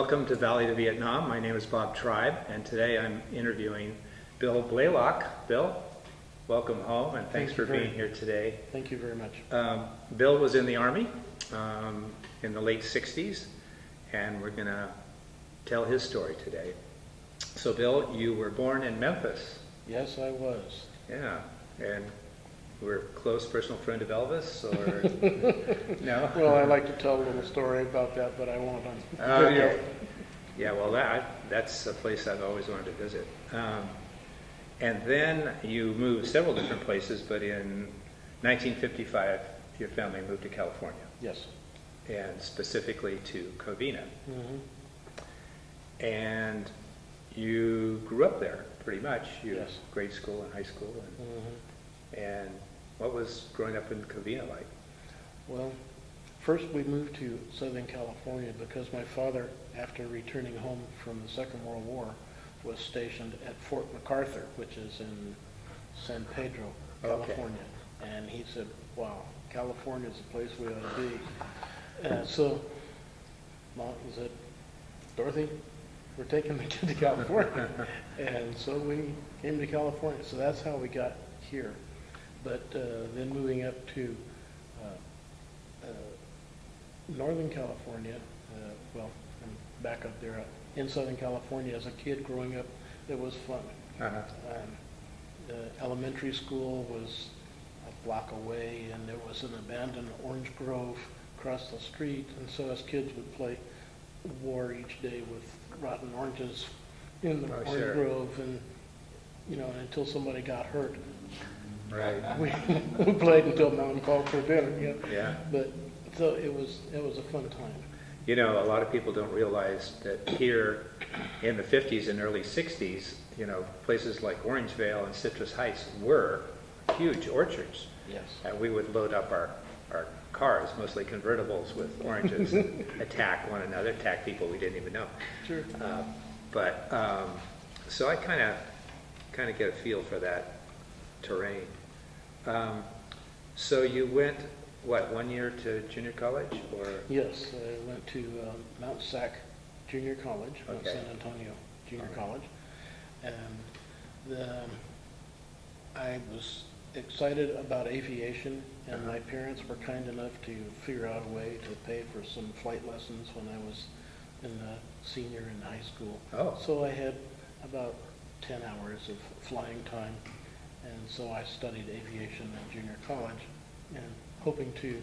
Welcome to Valley to Vietnam. My name is Bob Tribe, and today I'm interviewing Bill Blaylock. Bill, welcome home, and thanks for being here today. Thank you very much. Bill was in the Army in the late 60s, and we're going to tell his story today. So, Bill, you were born in Memphis. Yes, I was. Yeah, and we're a close personal friend of Elvis, or no? Well, I like to tell a little story about that, but I won't on video. Okay. Yeah, well, that's a place I've always wanted to visit. And then you moved several different places, but in 1955, your family moved to California. Yes. And specifically to Covina. Mm-hmm. And you grew up there, pretty much. Yes. Grade school and high school. And what was growing up in Covina like? Well, first we moved to Southern California because my father, after returning home from the Second World War, was stationed at Fort MacArthur, which is in San Pedro, California. Okay. And he said, wow, California is the place we ought to be. So Mom said, Dorothy, we're taking the kid to California. And so we came to California. So that's how we got here. But then moving up to Northern California, well, I'm back up there in Southern California as a kid growing up, it was fun. The elementary school was a block away, and there was an abandoned orange grove across the street, and so us kids would play war each day with rotten oranges in the orange grove, and until somebody got hurt. Right. We played until Mom called for dinner. Yeah. But so it was a fun time. A lot of people don't realize that here in the 50s and early 60s, places like Orangevale and Citrus Heights were huge orchards. Yes. And we would load up our cars, mostly convertibles, with oranges and attack one another, attack people we didn't even know. Sure. So I kind of get a feel for that terrain. So you went, 1 year to junior college, or? Yes, I went to Mount Sac Junior College, Mount San Antonio Junior College, and I was excited about aviation, and my parents were kind enough to figure out a way to pay for some flight lessons when I was in senior in high school. Oh. So I had about 10 hours of flying time. And so I studied aviation at junior college, and hoping to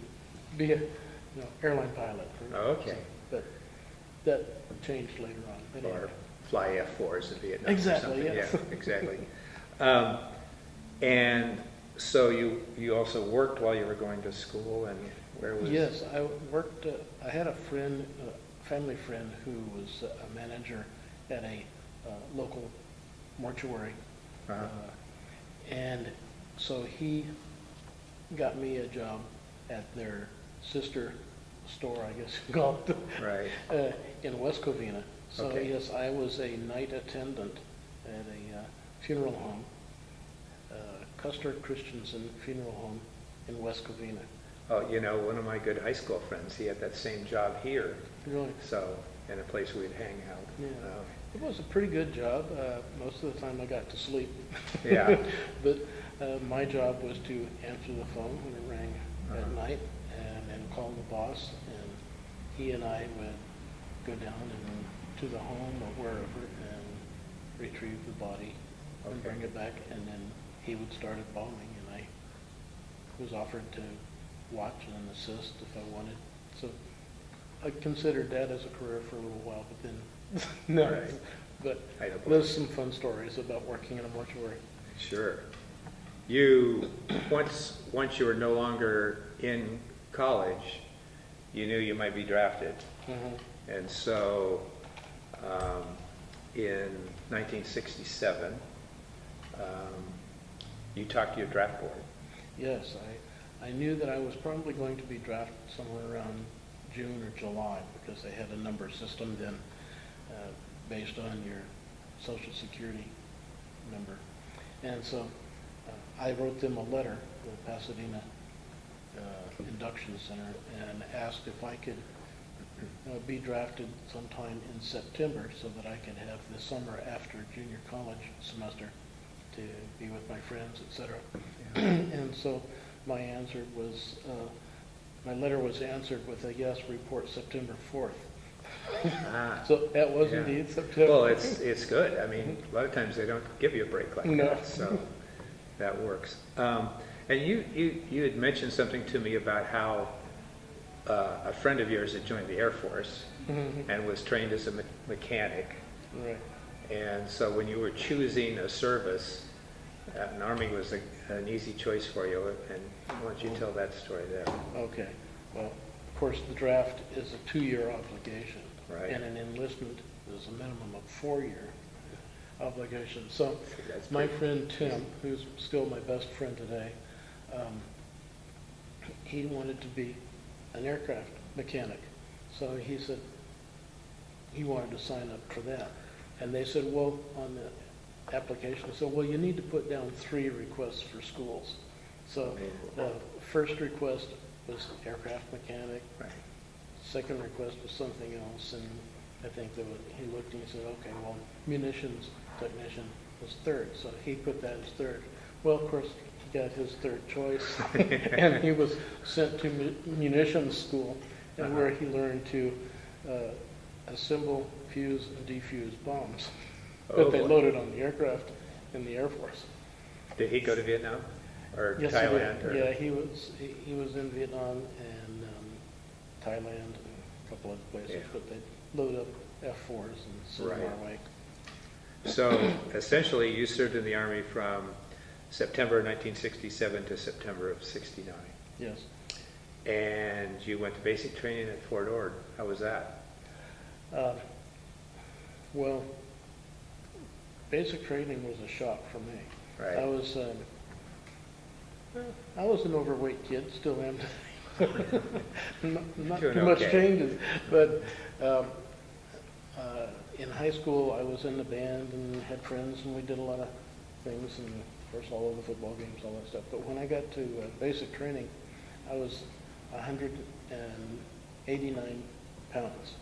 be a airline pilot. Okay. But that changed later on. Or fly F-4s in Vietnam. Exactly. Yes. Yeah, exactly. And so you also worked while you were going to school, and where was? Yes, I worked. I had a friend, a family friend, who was a manager at a local mortuary. And so he got me a job at their sister store, I guess you call it, right. In West Covina. So yes, I was a night attendant at a funeral home, Custer Christensen Funeral Home in West Covina. Oh, one of my good high school friends, he had that same job here. Really? So, in a place we'd hang out. Yeah. It was a pretty good job. Most of the time I got to sleep. Yeah. But my job was to answer the phone when it rang at night, and then call the boss, and he and I would go down to the home or wherever and retrieve the body and bring it back, and then he would start embalming, and I was offered to watch and assist if I wanted. So I considered that as a career for a little while, but then no. Right. But there's some fun stories about working in a mortuary. Sure. You once you were no longer in college, you knew you might be drafted, and so in 1967, you talked to your draft board. Yes, I knew that I was probably going to be drafted somewhere around June or July, because they had a number system then based on your Social Security number. And so I wrote them a letter, the Pasadena Induction Center, and asked if I could be drafted sometime in September so that I could have the summer after junior college semester to be with my friends, etc. And so my answer was, my letter was answered with a yes, report September 4th. So that was yeah. indeed September. Well, it's good. I mean, a lot of times they don't give you a break like No. that, so that works. And you had mentioned something to me about how a friend of yours had joined the Air Force and was trained as a mechanic. Right. And so when you were choosing a service, an Army was an easy choice for you. And why don't you tell that story there? Okay. Well, of course, the draft is a 2-year obligation. Right. And an enlistment is a minimum of 4-year obligation. So That's my pretty- friend Tim, who's still my best friend today, he wanted to be an aircraft mechanic. So he said he wanted to sign up for that. And they said, well, on the application, I said, well, you need to put down 3 requests for schools. So the first request was aircraft mechanic. Right. Second request was something else, and I think that he looked and he said, okay, well, munitions technician was third, so he put that as third. Well, of course, he got his third choice, and he was sent to munitions school, and where he learned to assemble, fuse, and defuse bombs that they boy. loaded on the aircraft in the Air Force. Did he go to Vietnam or Yes, Thailand? he Or? did. Yeah, he was in Vietnam and Thailand and a couple other places, Yeah. but they load up F-4s and send them Right. our way. So essentially, you served in the Army from September 1967 to September of '69. Yes. And you went to basic training at Fort Ord. How was that? Well, basic training was a shock for me. Right. I was an overweight kid, still am. Not Doing too much okay. changes, but in high school I was in the band and had friends and we did a lot of things, and of course all of the football games, all that stuff. But when I got to basic training, I was 189 pounds.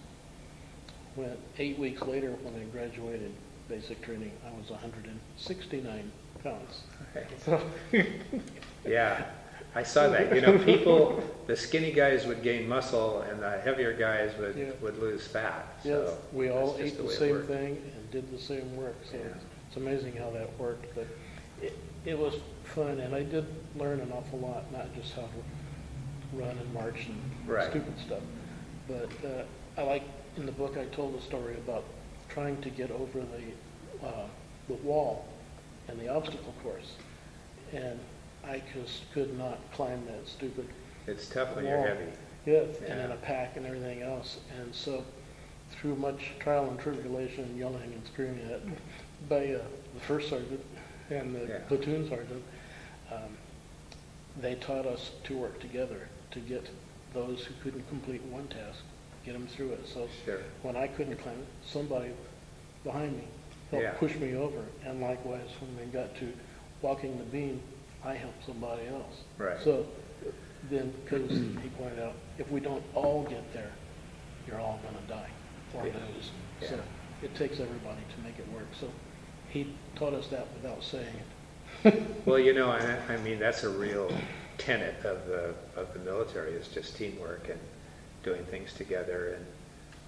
When 8 weeks later, when I graduated basic training, I was 169 pounds. Okay. So Yeah, I saw that. You know, people, the skinny guys would gain muscle and the heavier guys Yeah. would lose fat. yes, So we all that's just ate the way it same worked. thing and did the same work. So Yeah. it's amazing how that worked. But it was fun, and I did learn an awful lot, not just how to run and march and Right. stupid stuff. But I like, in the book I told a story about trying to get over the wall and the obstacle course. And I just could not climb that stupid It's tough when you're wall. heavy. Yes, and in Yeah. a pack and everything else. And so through much trial and tribulation and yelling and screaming at by the first sergeant and the Yeah. platoon sergeant, they taught us to work together to get those who couldn't complete one task, get them through it. So Sure. when I couldn't climb it, somebody behind me helped Yeah. push me over. And likewise, when we got to walking the beam, I helped somebody else. Right. So then, because he pointed out, if we don't all get there, you're all going to die or Yeah. lose. Yeah. So it takes everybody to make it work. So he taught us that without saying it. Well, you know, I mean, that's a real tenet of the military, is just teamwork and doing things together.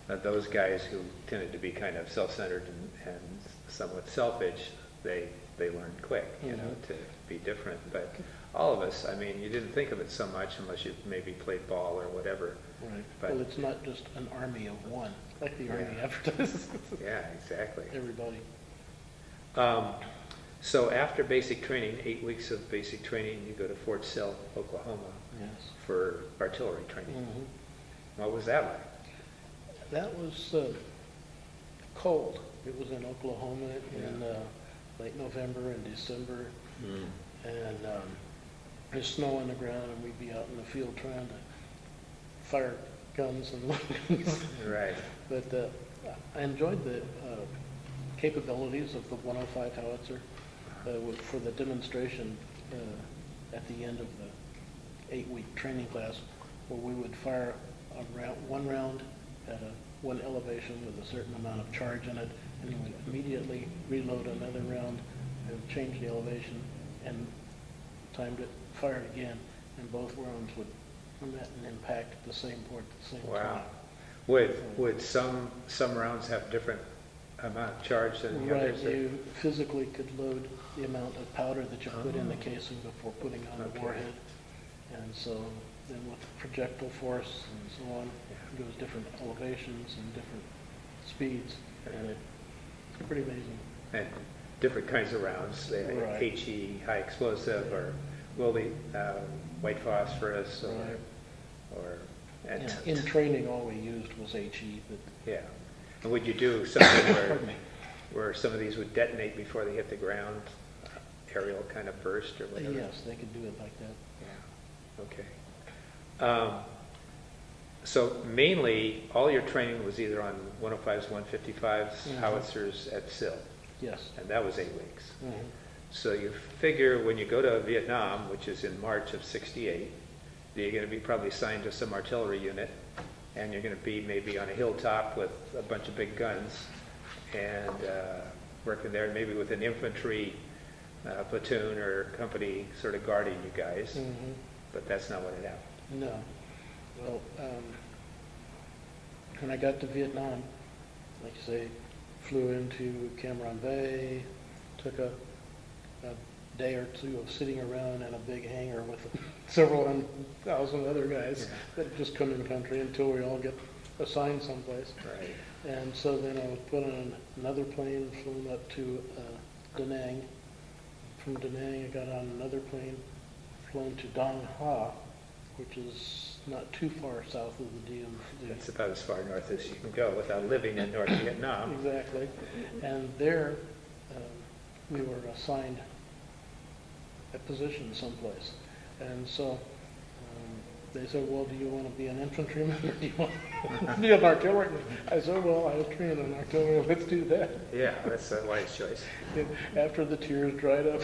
And those guys who tended to be kind of self-centered and somewhat selfish, they learned quick, you know, to be different. But all of us, I mean, you didn't think of it so much unless you maybe played ball or whatever. Right. But- Well, it's not just an army of one, like the Army Yeah. advertises. Yeah, exactly. Everybody. So after basic training, 8 weeks of basic training, you go to Fort Sill, Oklahoma, Yes. for artillery training. Mhm. What was that like? That was cold. It was in Oklahoma in late November and December, and there's snow on the ground, and we'd be out in the field trying to fire guns and weapons. Right. But I enjoyed the capabilities of the 105 howitzer for the demonstration at the end of the 8-week training class, where we would fire one round at one elevation with a certain amount of charge in it, and he would immediately reload another round and change the elevation and timed it, fired again, and both rounds would met and impact the same port at the same Wow. time. Would some rounds have different amount of charge than the Right, others? you physically could load the amount of powder that you put in the Oh. casing before putting on the Okay. warhead. And so then with projectile force and so on, it goes different elevations and different speeds, and it's pretty amazing. And different kinds of rounds, they Right. HE, high explosive, or will be white phosphorus, Right. or And and in training, all we used was HE, but, yeah. And would you do something pardon me. where some of these would detonate before they hit the ground, aerial kind of burst or whatever? Yes, they could do it like that. Yeah. Okay. So mainly, all your training was either on 105s, 155s, Mhm. howitzers at SIL, Yes. and that was 8 weeks. Mhm. So you figure when you go to Vietnam, which is in March of '68, you're going to be probably assigned to some artillery unit, and you're going to be maybe on a hilltop with a bunch of big guns, and working there maybe with an infantry platoon or company sort of guarding you guys, Mhm. but that's not what had happened. No. Well, when I got to Vietnam, like you say, flew into Cam Ranh Bay, took a day or two of sitting around in a big hangar with several thousand other guys that had just come in country until we all get assigned someplace. Right. And so then I was put on another plane, flown up to Da Nang. From Da Nang, I got on another plane, flown to Dong Ha, which is not too far south of the DMZ. That's about as far north as you can go without living in North Vietnam. Exactly. And there, we were assigned a position someplace. And so they said, well, do you want to be an infantryman or do you want to be an artilleryman? I said, well, I was trained in artillery, let's do that. Yeah, that's a wise choice. After the tears dried up.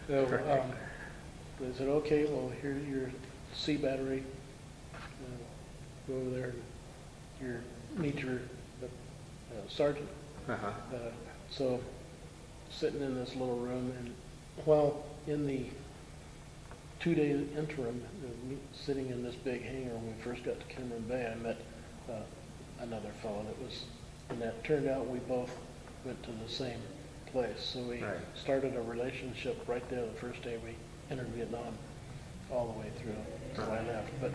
So, they said, okay, well, here's your C battery. Go over there and meet your sergeant. Uh-huh. So sitting in this little room, and while in the 2-day interim, sitting in this big hangar when we first got to Cam Ranh Bay, I met another fellow that was, and that turned out we both went to the same place. So we Right. started a relationship right there the first day we entered Vietnam, all the way through until I left. But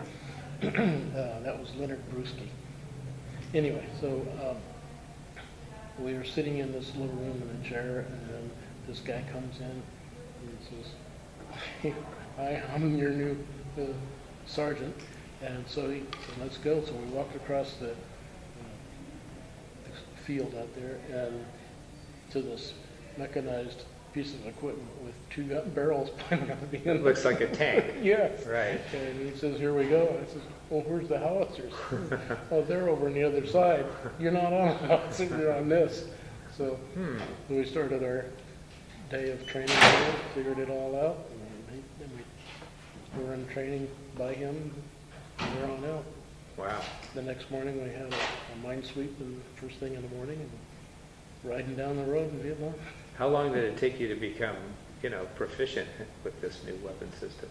that was Leonard Brewski. Anyway, so we were sitting in this little room in a chair, and then this guy comes in and says, hi, I'm your new sergeant. And so he said, let's go. So we walked across the field out there and to this mechanized piece of equipment with 2 gun barrels pointing at the end. It looks like a tank. Yes. Right. And he says, here we go. I says, well, where's the howitzers? Oh, they're over on the other side. You're not on a howitzer, you're on this. So we started our day of training there, figured it all out, and we were in training by him from there on out. Wow. The next morning we had a mine sweep and first thing in the morning and riding down the road in Vietnam. How long did it take you to become, proficient with this new weapon system?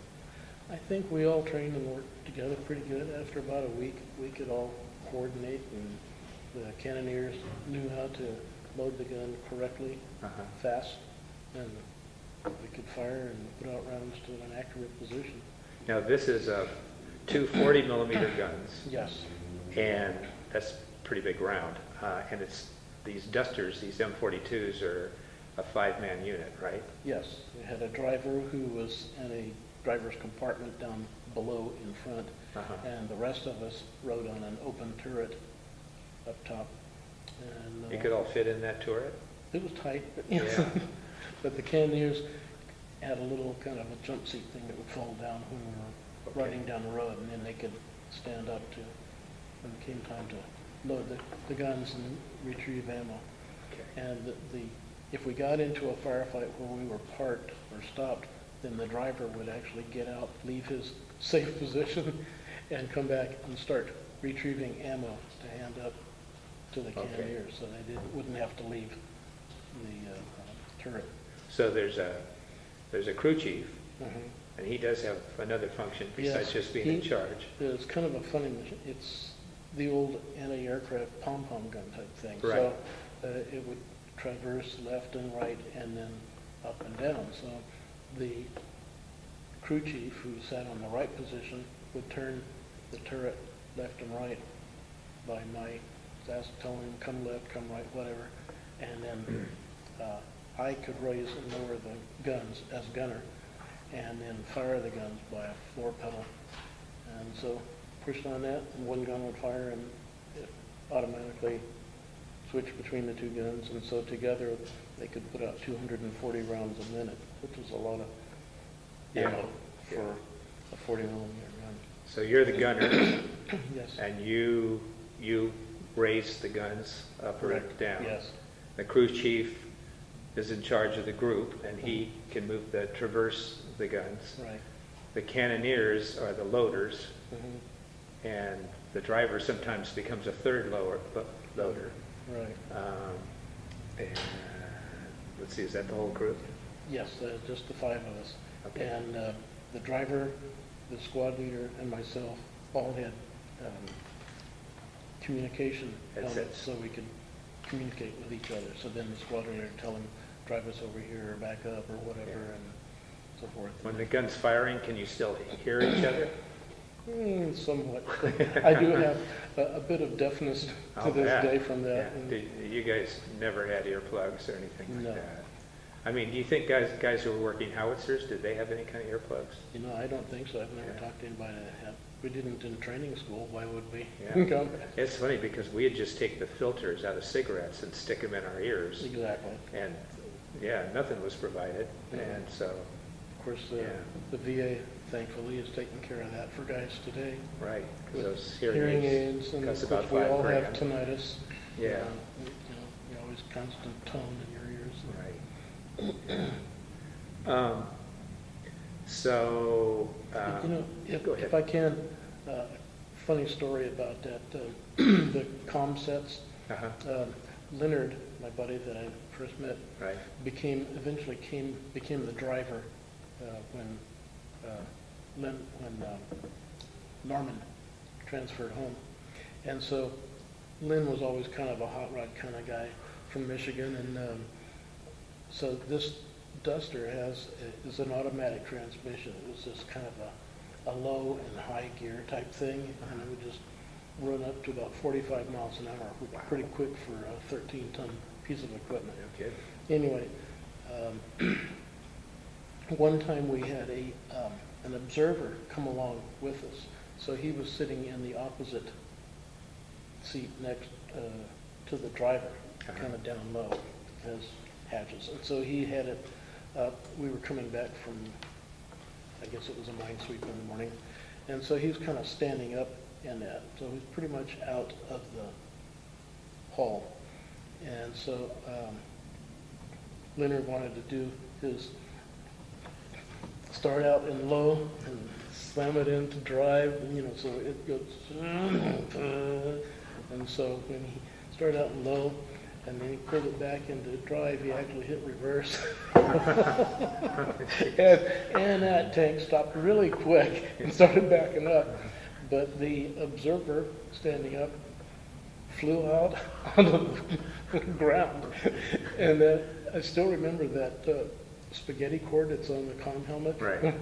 I think we all trained and worked together pretty good. After about a week, we could all coordinate, and the cannoneers knew how to load the gun correctly, Uh-huh. fast, and we could fire and put out rounds to an accurate position. Now, this is 2 40-millimeter guns, Yes. and that's pretty big round. And it's these dusters, these M42s, are a 5-man unit, right? Yes. We had a driver who was in a driver's compartment down below in front, Uh-huh. and the rest of us rode on an open turret up top. And You could all fit in that turret? it was tight, but, Yeah. but the cannoneers had a little kind of a jump seat thing that would fold down when we were Okay. riding down the road, and then they could stand up to when it came time to load the guns and retrieve ammo. Okay. And if we got into a firefight where we were parked or stopped, then the driver would actually get out, leave his safe position, and come back and start retrieving ammo to hand up to the Okay. cannoneers, so they wouldn't have to leave the turret. So there's a crew chief, Mhm. and he does have another function besides Yes, just being in charge. It's kind of a funny machine. It's the old anti-aircraft pom-pom gun type thing. Right. So it would traverse left and right and then up and down. So the crew chief, who sat on the right position, would turn the turret left and right by my telling him come left, come right, whatever. And then I could raise and lower the guns as gunner, and then fire the guns by a floor pedal. And so pushed on that, and one gun would fire, and it automatically switched between the two guns. And so together they could put out 240 rounds a minute, which was a lot of ammo for a 40 millimeter gun. So you're the gunner, Yes. and you raise the guns up or Correct. down. Yes. The crew chief is in charge of the group, and he can traverse the guns. Right. The cannoneers are the loaders, Mhm. and the driver sometimes becomes a third loader. Right. And let's see, is that the whole crew? Yes, just the five of us. Okay. And the driver, the squad leader, and myself all had communication helmets, Headsets. so we could communicate with each other. So then the squad leader would tell him, drive us over here or back up or whatever, Yeah. and so forth. When the gun's firing, can you still hear each other? Somewhat. I do have a bit of deafness to I'll this bet. day from that. Yeah. You guys never had earplugs or anything like No. that? I mean, do you think guys who were working howitzers, did they have any kind of earplugs? You know, I don't think so. I've never Yeah. talked to anybody that had. We didn't in training school. Why would we? Yeah. It's funny because we'd just take the filters out of cigarettes and stick them in our ears. Exactly. And, yeah, nothing was provided. Yeah. And so, Of course, Yeah. the VA, thankfully, is taking care of that for guys today. right, 'cause With those hearing aids, and of cost course, about we $5 all have grand. tinnitus. Yeah. You always constant tone in your ears. Right. So, You know, go ahead. if I can, funny story about that, the comm sets. uh-huh, Leonard, my buddy that I first met, right, became the driver when Norman transferred home. And so Lynn was always kind of a hot rod kind of guy from Michigan, and so this Duster is an automatic transmission. It was just kind of a low and high gear type thing, and it would just run up to about 45 miles an hour, which is pretty quick for a 13-ton piece of equipment. okay, Anyway, one time we had an observer come along with us. So he was sitting in the opposite seat next to the driver, Uh-huh. kind of down low, has hatches. And so he had it up. We were coming back from, I guess it was a mine sweep in the morning. And so he was kind of standing up in that. So he was pretty much out of the hall. And so Leonard wanted to do his start out in low and slam it into drive, so it goes, and so when he started out in low and then he pulled it back into drive, he actually hit reverse. and that tank stopped really quick and started backing up. But the observer standing up flew out onto the ground. And I still remember that spaghetti cord that's on the comm helmet. right.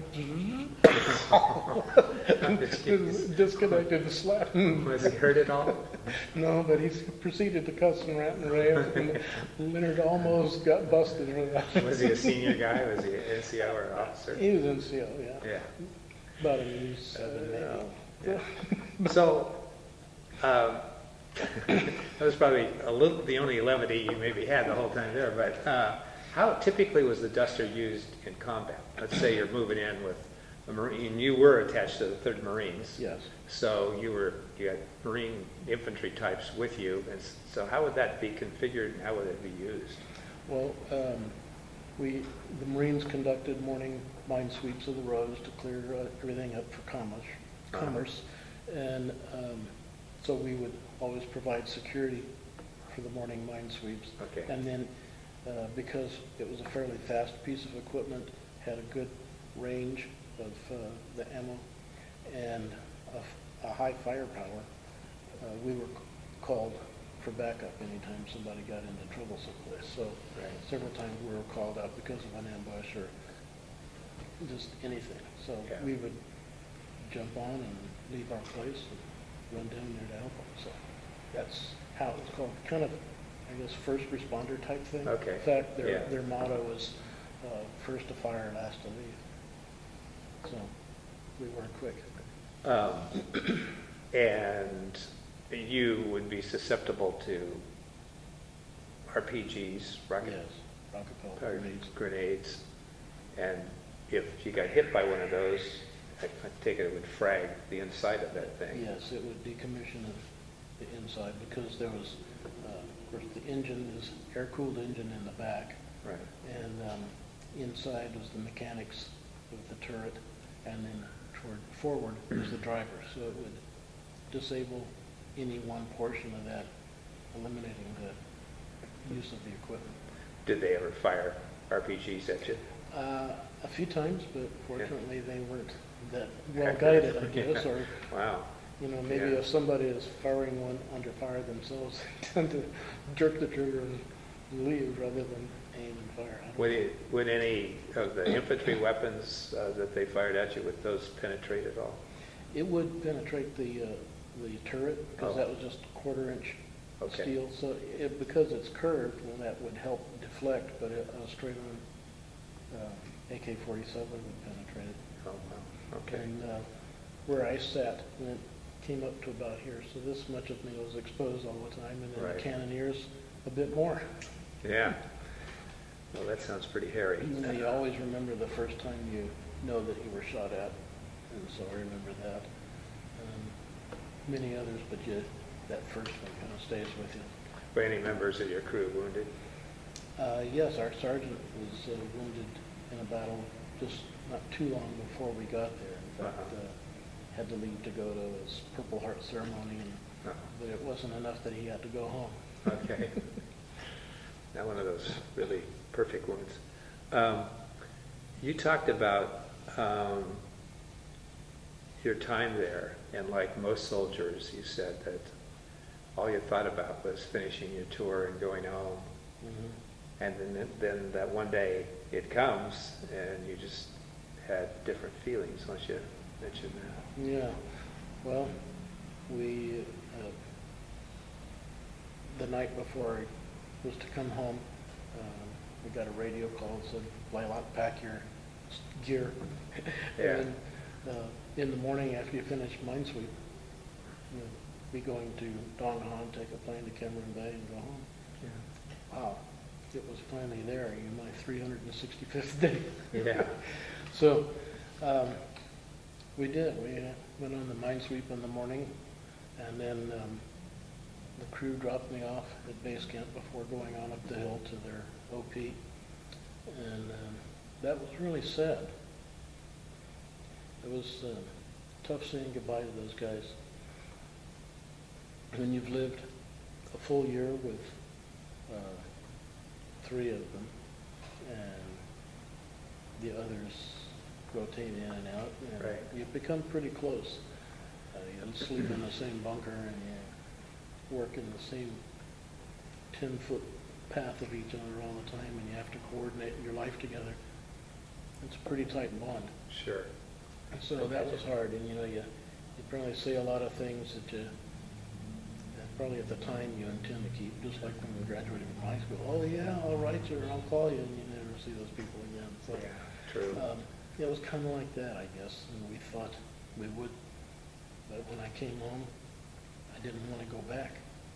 Disconnected the slap. Was he hurt at all? No, but he proceeded to cuss and rant and rave, and Leonard almost got busted for that. Was he a senior guy? Was he an NCO or an officer? He was NCO, yeah. Yeah. About a U-7 maybe. Yeah. So, that was probably the only levity you maybe had the whole time there, but how typically was the Duster used in combat? Let's say you're moving in with a Marine, you were attached to the 3rd Marines. Yes. So you had Marine infantry types with you, and so how would that be configured and how would it be used? Well, the Marines conducted morning mine sweeps of the roads to clear everything up for commerce. And So we would always provide security for the morning mine sweeps. Okay. And then, because it was a fairly fast piece of equipment, had a good range of the ammo and a high firepower, we were called for backup anytime somebody got into trouble someplace. So several times we were called out because of an ambush or just anything. So we would jump on and leave our place and run down there to help them. So that's how it was called. Kind of, I guess, first responder type thing. Okay. In fact, their motto was first to fire, last to leave. So we weren't quick. And you would be susceptible to RPGs, rocket Propelled grenades, and if you got hit by one of those, I take it would frag the inside of that thing. Yes, it would decommission the inside because there was, of course, the engine is air-cooled engine in the back. Right. And inside was the mechanics of the turret, and then forward was the driver. So it would disable any one portion of that, eliminating the use of the equipment. Did they ever fire RPGs at you? A few times, but fortunately they weren't that well guided, I guess, or wow. Maybe if somebody is firing one under fire themselves, they tend to jerk the trigger and leave rather than aim and fire. Would any of the infantry weapons that they fired at you, would those penetrate at all? It would penetrate the turret because that was just quarter-inch steel. So because it's curved, well, that would help deflect, but a straight-on AK-47 would penetrate it. Oh, wow. Okay. And where I sat, when it came up to about here, so this much of me was exposed all the time, and then the cannoneers a bit more. Yeah. Well, that sounds pretty hairy. You always remember the first time you know that you were shot at, and so I remember that. Many others, but that first one kind of stays with you. Were any members of your crew wounded? Yes, our sergeant was wounded in a battle just not too long before we got there. In fact, had to leave to go to his Purple Heart ceremony, but it wasn't enough that he had to go home. Okay. Not one of those really perfect wounds. You talked about your time there, and like most soldiers, you said that all you thought about was finishing your tour and going home. Mm-hmm. And then that one day it comes, and you just had different feelings. Why don't you mention that? Yeah. Well, we the night before I was to come home, we got a radio call that said, "Blaylock, pack your gear." And in the morning after you finish minesweep, you'll be going to Dong Han, take a plane to Cameron Bay and go home. Yeah. Wow. It was finally there, my 365th day. Yeah. So we did. We went on the minesweep in the morning, and then the crew dropped me off at base camp before going on up the hill to their OP. And that was really sad. It was tough saying goodbye to those guys. When you've lived a full year with 3 of them, and the others rotate in and out, and you've become pretty close. You sleep in the same bunker, and you work in the same 10-foot path of each other all the time, and you have to coordinate your life together. It's a pretty tight bond. Sure. So that was hard, and you probably say a lot of things that probably at the time you intend to keep, just like when we graduated from high school. Oh yeah, I'll write you or I'll call you, and you never see those people again. So, true. It was kind of like that, I guess, and we thought we would, but when I came home, I didn't want to go back.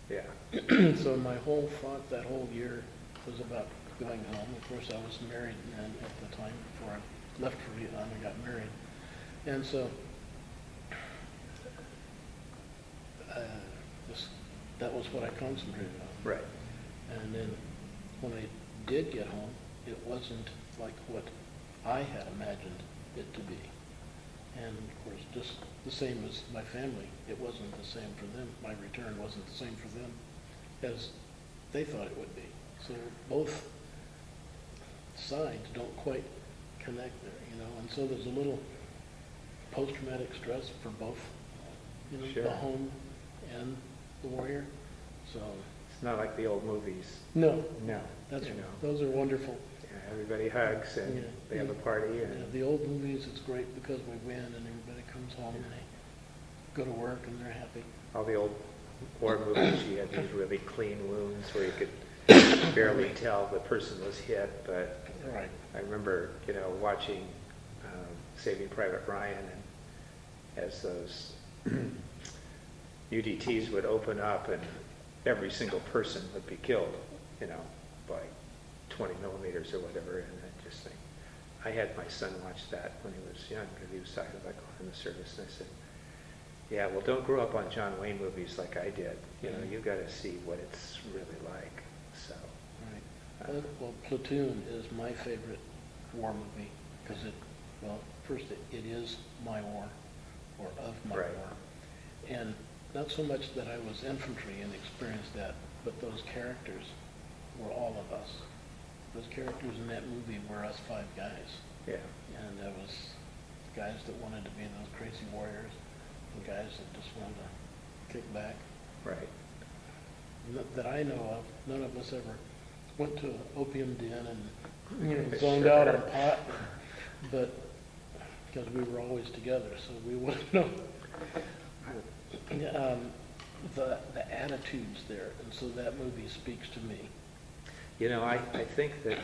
Yeah. So my whole thought that whole year was about going home. Of course, I was married then at the time before I left for Vietnam. I got married, and so that was what I concentrated on. Right. And then when I did get home, it wasn't like what I had imagined it to be. And of course, just the same as my family, it wasn't the same for them. My return wasn't the same for them as they thought it would be. So both sides don't quite connect there, you know, and so there's a little post-traumatic stress for both, you know, Sure. the home and the warrior. So It's not like the old movies. no, No. that's you know, those are wonderful. yeah, everybody hugs and Yeah. they have a party Yeah, and the old movies, it's great because we win and everybody comes home and they go to work and they're happy. all the old war movies, you had these really clean wounds where you could barely tell the person was hit, but Right. I remember, you know, watching Saving Private Ryan, and as those UDTs would open up and every single person would be killed, you know, by 20 millimeters or whatever, and I just think, I had my son watch that when he was young, because he was talking about going in the service, and I said, yeah, well, don't grow up on John Wayne movies like I did, you know, you've got to see what it's really like, so. Right. Well, Platoon is my favorite war movie because first it is my war, or of my Right. war. And not so much that I was infantry and experienced that, but those characters were all of us. Those characters in that movie were us 5 guys. Yeah, And there was guys that wanted to be those crazy warriors and guys that just wanted to kick back. right. That I know of, none of us ever went to an opium den and, you know, zoned Sure. out on pot, but because we were always together, so we wouldn't know. The attitudes there, and so that movie speaks to me. You know, I think that,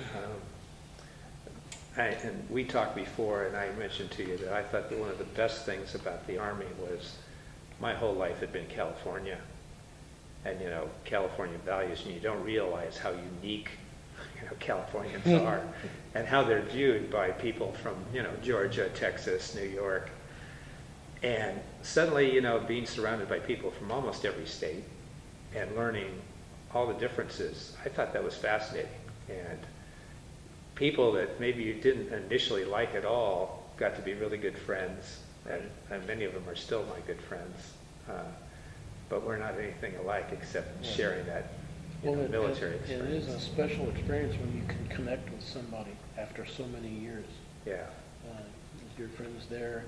and we talked before, and I mentioned to you that I thought that one of the best things about the Army was my whole life had been California. And, you know, California values, and you don't realize how unique, you know, Californians are, and how they're viewed by people from, you know, Georgia, Texas, New York. And suddenly, you know, being surrounded by people from almost every state and learning all the differences, I thought that was fascinating. And people that maybe you didn't initially like at all got to be really good friends, and many of them are still my good friends. But we're not anything alike except sharing that, you know, military experience. It is a special experience when you can connect with somebody after so many years. Yeah, With your friends there.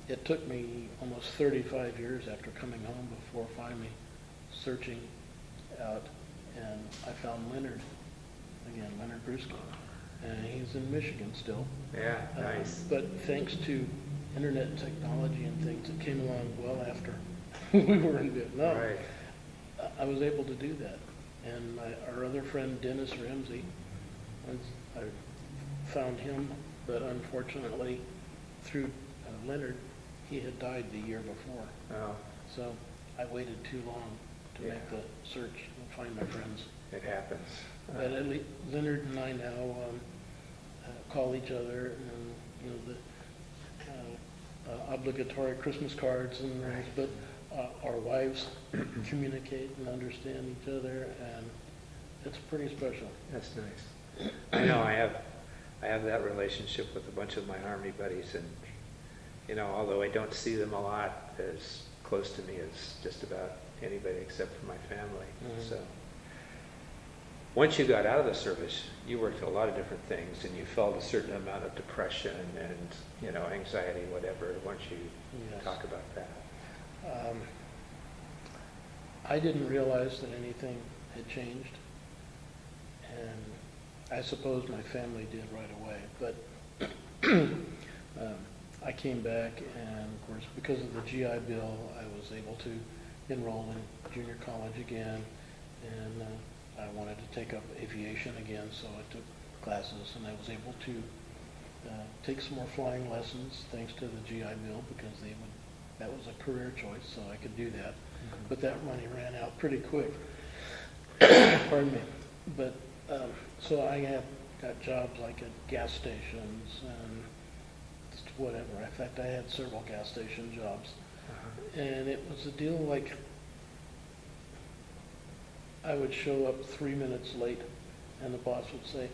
It took me almost 35 years after coming home before finally searching out, and I found Leonard Brusky, and he's in Michigan still. yeah, nice. But thanks to internet technology and things that came along well after we were in Vietnam, Right. I was able to do that. And our other friend, Dennis Ramsey, I found him, but unfortunately, through Leonard, he had died the year before. Oh, So I waited too long to Yeah. make the search and find my friends. it happens. But at least Leonard and I now call each other, and you know the obligatory Christmas cards and things. But our wives communicate and understand each other, and it's pretty special. That's nice. I know I have that relationship with a bunch of my Army buddies, and you know, although I don't see them a lot, as close to me as just about anybody except for my family. Mhm. So once you got out of the service, you worked a lot of different things, and you felt a certain amount of depression and, you know, anxiety, whatever. Once you Yes. talk about that. I didn't realize that anything had changed, and I suppose my family did right away, but I came back, and of course, because of the GI Bill, I was able to enroll in junior college again, and I wanted to take up aviation again, so I took classes, and I was able to take some more flying lessons thanks to the GI Bill, because that was a career choice, so I could do that. But that money ran out pretty quick. Pardon me. But so I got jobs like at gas stations and just whatever. In fact, I had several gas station jobs, and it was a deal like I would show up 3 minutes late, and the boss would say,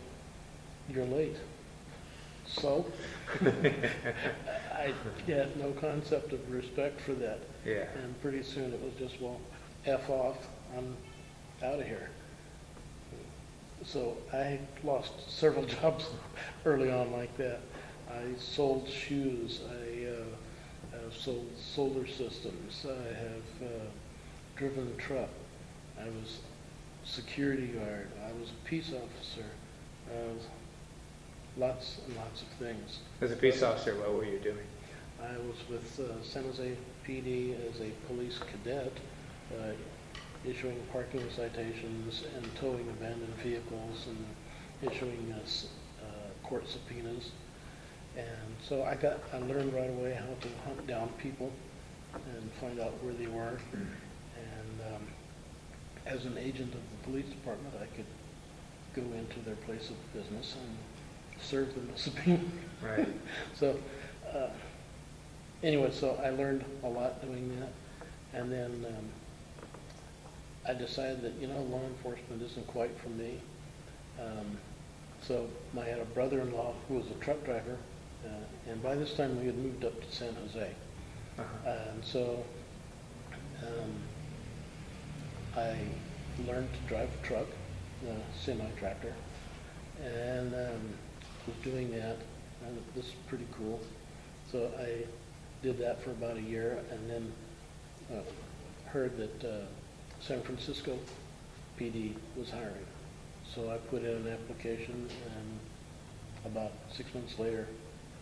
"You're late." So, I had no concept of respect for that. Yeah. And pretty soon it was just, well, F off, I'm out of here. So I lost several jobs early on like that. I sold shoes, I've sold solar systems, I have driven a truck, I was security guard, I was a peace officer, lots and lots of things. As a peace officer, what were you doing? I was with San Jose PD as a police cadet, issuing parking citations and towing abandoned vehicles and issuing court subpoenas. And so I learned right away how to hunt down people and find out where they were. And as an agent of the police department, I could go into their place of business and serve them a subpoena. Right. So anyway, so I learned a lot doing that. And then I decided that, law enforcement isn't quite for me. So I had a brother-in-law who was a truck driver, and by this time we had moved up to San Jose. And so I learned to drive a truck, a semi-tractor, and was doing that, and this is pretty cool. So I did that for about a year, and then heard that San Francisco PD was hiring. So I put in an application, and about 6 months later,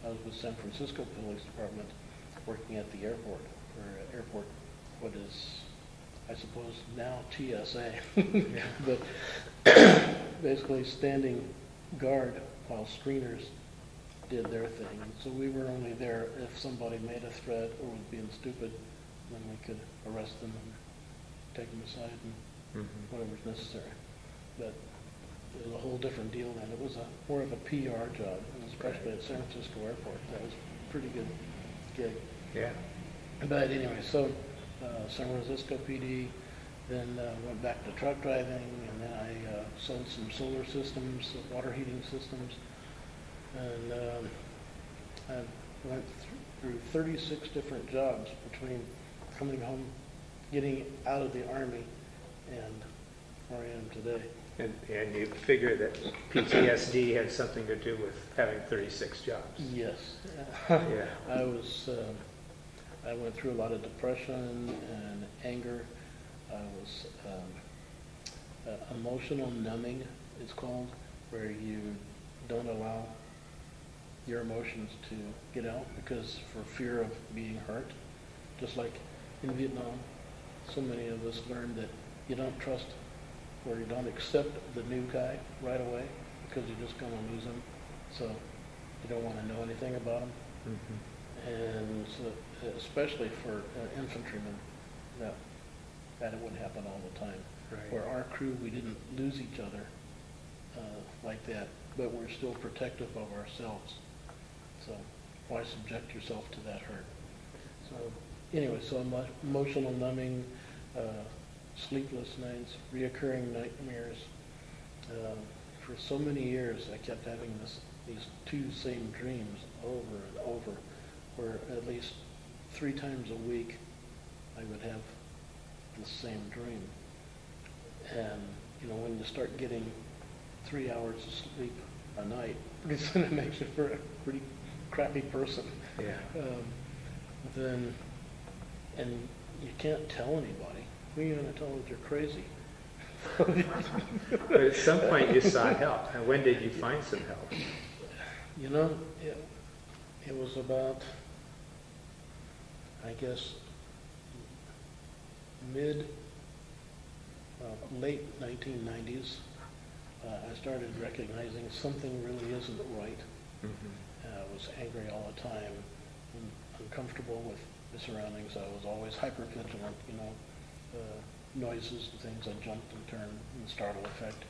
I was with San Francisco Police Department working at the airport, what is, I suppose, now TSA. But basically standing guard while screeners did their thing. And so we were only there if somebody made a threat or was being stupid, then we could arrest them and take them aside and whatever's necessary. But it was a whole different deal then. It was more of a PR job, and especially at San Francisco Airport. That was a pretty good gig. Yeah. But anyway, so San Francisco PD, then went back to truck driving, and then I sold some solar systems, water heating systems, and I went through 36 different jobs between coming home, getting out of the Army, and where I am today. And you figure that PTSD had something to do with having 36 jobs. Yes. Yeah. I went through a lot of depression and anger. I was emotional numbing, it's called, where you don't allow your emotions to get out because for fear of being hurt. Just like in Vietnam, so many of us learned that you don't trust or you don't accept the new guy right away because you're just going to lose him. So you don't want to know anything about him. And so, especially for infantrymen, that it would happen all the time. Right. For our crew, we didn't lose each other like that, but we're still protective of ourselves. So why subject yourself to that hurt? So anyway, so emotional numbing, sleepless nights, reoccurring nightmares. For so many years, I kept having these two same dreams over and over, where at least 3 times a week I would have the same dream. And when you start getting 3 hours of sleep a night, it makes you for a pretty crappy person. Yeah. And you can't tell anybody. Who are you going to tell that you're crazy? But at some point you sought help. And when did you find some help? It was about, I guess, late 1990s. I started recognizing something really isn't right. I was angry all the time, and uncomfortable with the surroundings. I was always hypervigilant, noises and things. I jumped and turned and startle effect.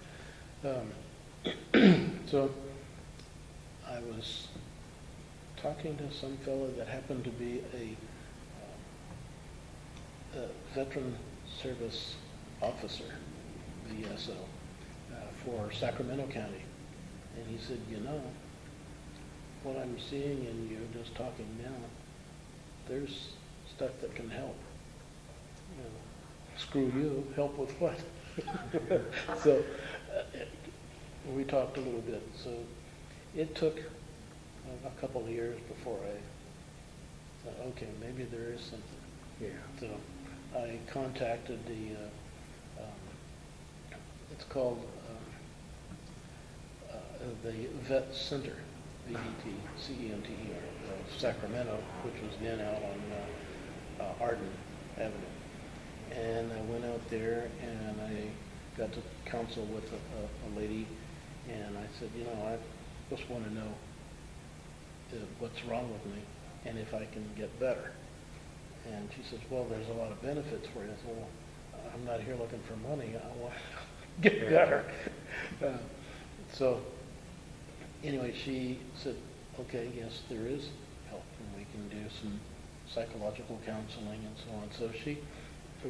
So I was talking to some fellow that happened to be a veteran service officer, VSO, for Sacramento County. And he said, what I'm seeing in you, just talking now, there's stuff that can help. You know, screw you, help with what? So we talked a little bit. So it took a couple of years before I thought, okay, maybe there is something. Yeah. So I contacted it's called the Vet Center, VETCENTER, of Sacramento, which was then out on Arden Avenue. And I went out there and I got to counsel with a lady, and I said, you know, I just want to know what's wrong with me and if I can get better. And she says, well, there's a lot of benefits for you. I said, well, I'm not here looking for money. I want to get better. So anyway, she said, okay, yes, there is help, and we can do some psychological counseling and so on. So she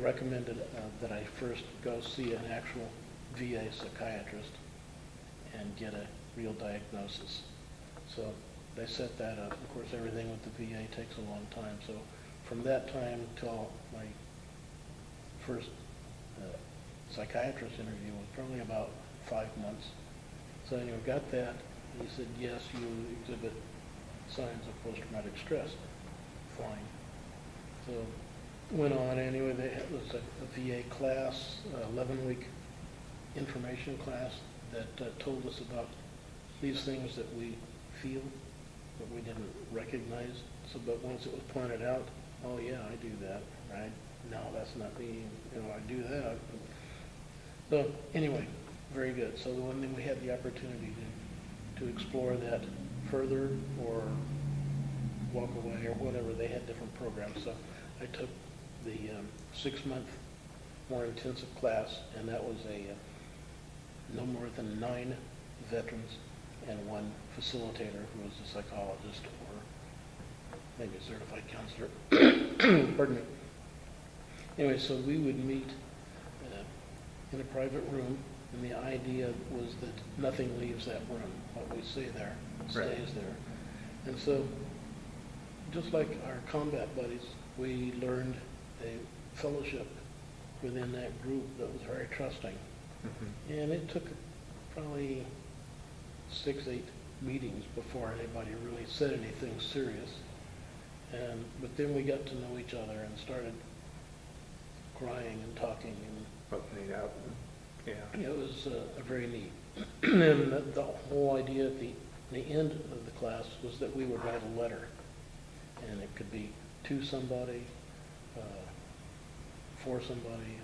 recommended that I first go see an actual VA psychiatrist and get a real diagnosis. So they set that up. Of course, everything with the VA takes a long time. So from that time till my first psychiatrist interview was probably about 5 months. So anyway, got that. He said, yes, you exhibit signs of post-traumatic stress. Fine. So went on anyway. It was a VA class, 11-week information class that told us about these things that we feel, but we didn't recognize. So, but once it was pointed out, oh yeah, I do that, right? No, that's not me. You know, I do that. So anyway, very good. So when we had the opportunity to explore that further or walk away or whatever, they had different programs. So I took the 6-month more intensive class, and that was no more than 9 veterans and 1 facilitator who was a psychologist or maybe a certified counselor. Pardon me. Anyway, so we would meet in a private room, and the idea was that nothing leaves that room. What we say there stays there. And so, just like our combat buddies, we learned a fellowship within that group that was very trusting. Mm-hmm. And it took probably 6-8 meetings before anybody really said anything serious. But then we got to know each other and started crying and talking, and opening up. Yeah. it was very neat. And the whole idea at the end of the class was that we would write a letter, and it could be to somebody, for somebody,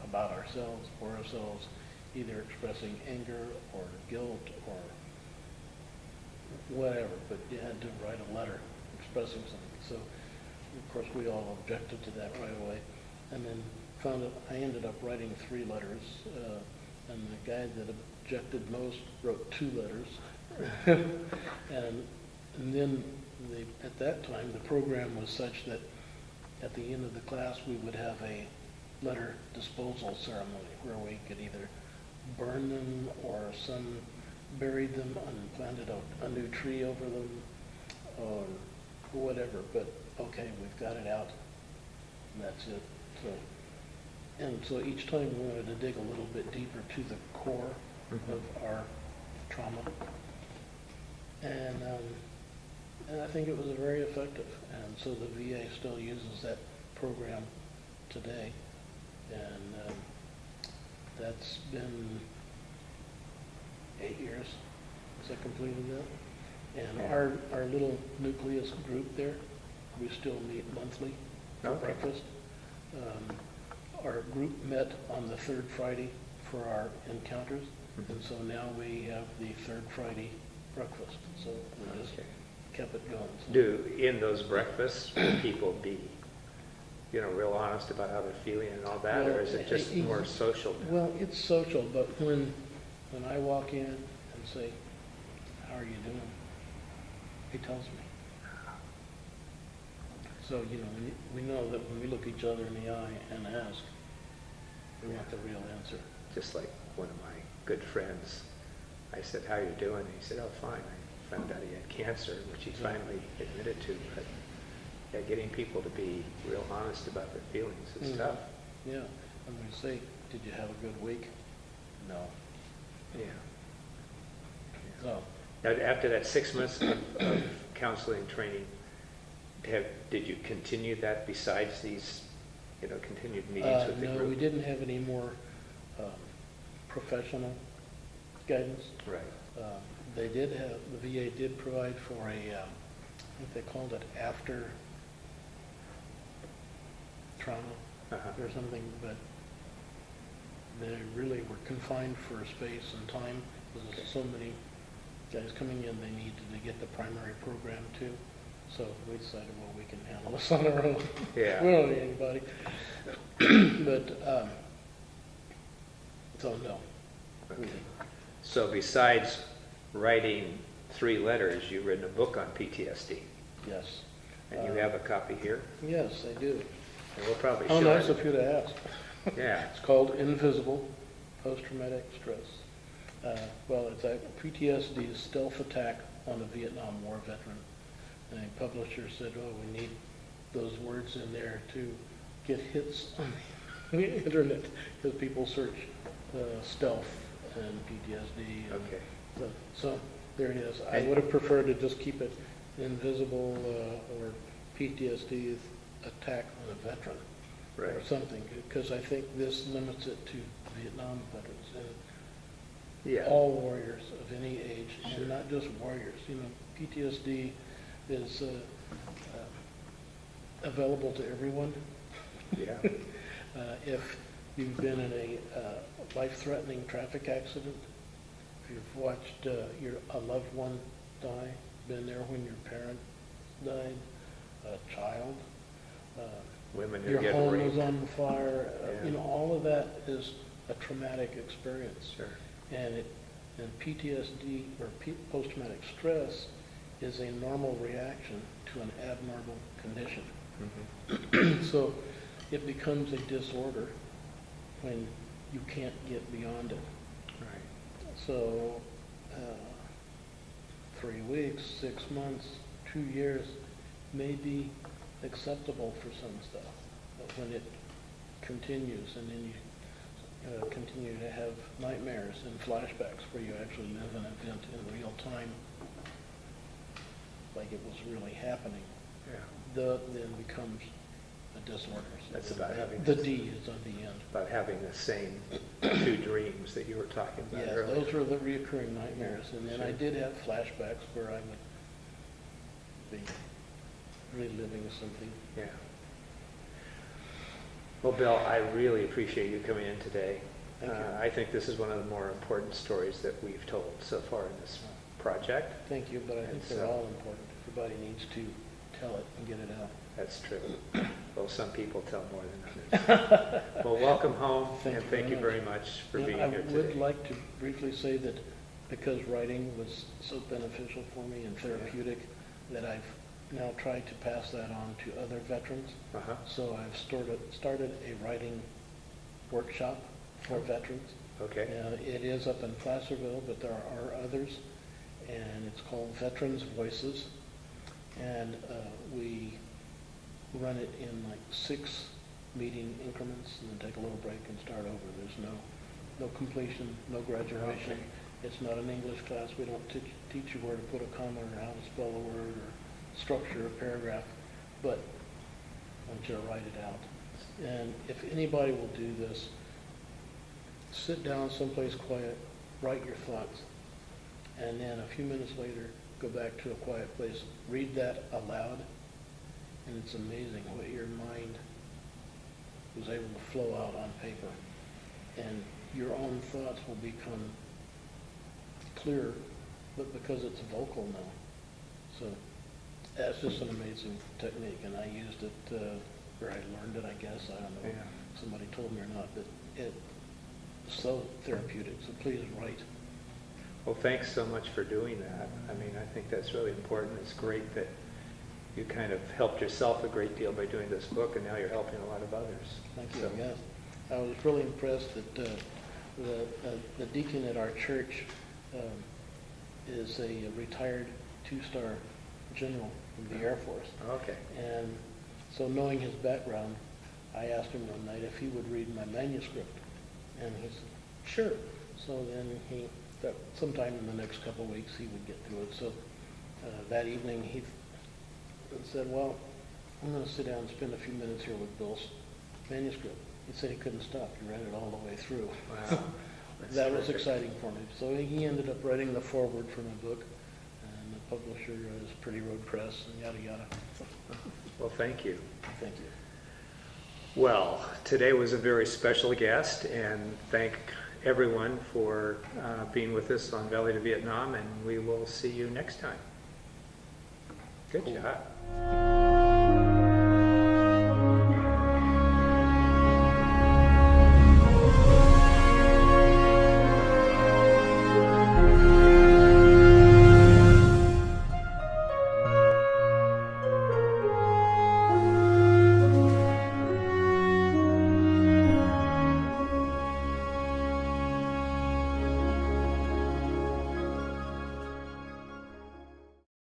about ourselves, for ourselves, either expressing anger or guilt or whatever, but you had to write a letter expressing something. So, of course, we all objected to that right away, and then found out I ended up writing 3 letters, and the guy that objected most wrote 2 letters. and then at that time, the program was such that at the end of the class, we would have a letter disposal ceremony where we could either burn them or some buried them and planted a new tree over them or whatever. But okay, we've got it out, and that's it. So each time we wanted to dig a little bit deeper to the core of our trauma, and I think it was very effective. And so the VA still uses that program today, and that's been 8 years since I completed that. And our little nucleus group there, we still meet monthly for breakfast. Our group met on the 3rd Friday for our encounters, and so now we have the 3rd Friday breakfast. So we just kept it going. So. In those breakfasts, will people be, real honest about how they're feeling and all that, or is it just more social? Well, it's social, but when I walk in and say, "How are you doing?" he tells me. So, we know that when we look each other in the eye and ask, we want the real answer. Just like one of my good friends, I said, "How are you doing?" And he said, "Oh, fine. I found out he had cancer, which he finally admitted to. But yeah, getting people to be real honest about their feelings is tough. Yeah, and we say, did you have a good week? No. Yeah. So, Now, after that 6 months of counseling training, did you continue that besides these, continued meetings with the no, group? we didn't have any more professional guidance. Right. They did have, the VA did provide for a, I think they called it after trauma or something, but they really were confined for space and time because there's so many guys coming in, they needed to get the primary program too. So we decided, well, we can handle this on our own. Yeah. We don't need anybody. But, so no. Okay. So besides writing 3 letters, you've written a book on PTSD. Yes. And you have a copy here? Yes, I do. And we'll probably show How nice it. of you to ask. Yeah. It's called Invisible Post-Traumatic Stress. Well, it's a PTSD stealth attack on a Vietnam War veteran. And the publisher said, oh, we need those words in there to get hits on the internet because people search stealth and PTSD. And Okay. so there it is. I would have preferred to just keep it invisible or PTSD attack on a veteran or Right. something, because I think this limits it to Vietnam veterans and Yeah. all warriors of any age, and not just warriors. PTSD is available to everyone. Yeah. If you've been in a life-threatening traffic accident, if you've watched a loved one die, been there when your parent died, a child, Women who your get home raped. was on fire, Yeah. all of that is a traumatic experience. Sure. And PTSD or post-traumatic stress is a normal reaction to an abnormal condition. Mm-hmm. So it becomes a disorder when you can't get beyond it. Right. So 3 weeks, 6 months, 2 years may be acceptable for some stuff, but when it continues and then you continue to have nightmares and flashbacks where you actually live an event in real time, like it was really happening, Yeah. then becomes a disorder. So That's about having the D is on the end. About having the same 2 dreams that you were talking about Yes, earlier. those were the reoccurring nightmares, and then I Sure. did have flashbacks where I would be reliving something. Yeah. Well, Bill, I really appreciate you coming in today. Thank you. I think this is one of the more important stories that we've told so far in this project. Thank you, but I think And they're so- all important. Everybody needs to tell it and get it out. That's true. Well, some people tell more than others. Well, welcome home, and thank you very much for being here I would today. like to briefly say that because writing was so beneficial for me and therapeutic, that I've now tried to pass that on to other veterans. Uh-huh. So I've started a writing workshop for veterans. Okay. It is up in Placerville, but there are others, and it's called Veterans Voices. And we run it in like 6 meeting increments, and then take a little break and start over. There's no completion, no graduation. Okay. It's not an English class. We don't teach you where to put a comma or how to spell a word or structure a paragraph, but I want you to write it out. And if anybody will do this, sit down someplace quiet, write your thoughts, and then a few minutes later, go back to a quiet place, read that aloud, and it's amazing what your mind was able to flow out on paper. And your own thoughts will become clearer, but because it's vocal now. So that's just an amazing technique, and I used it, or I learned it, I guess, I don't know Yeah. if somebody told me or not, but it's so therapeutic, so please write. Well, thanks so much for doing that. I mean, I think that's really important. It's great that you kind of helped yourself a great deal by doing this book, and now you're helping a lot of others. Thank you, So- yes. I was really impressed that the deacon at our church is a retired two-star general from the Air Force. Okay. And so knowing his background, I asked him one night if he would read my manuscript. And he said, sure. So then that sometime in the next couple of weeks, he would get through it. So that evening, he said, well, I'm going to sit down and spend a few minutes here with Bill's manuscript. He said he couldn't stop. He read it all the way through. Wow. That was exciting for me. So he ended up writing the foreword for my book, and the publisher is Pretty Road Press, and yada yada. Well, thank you. Thank you. Well, today was a very special guest, and thank everyone for being with us on Valley to Vietnam, and we will see you next time. Good Cool. job.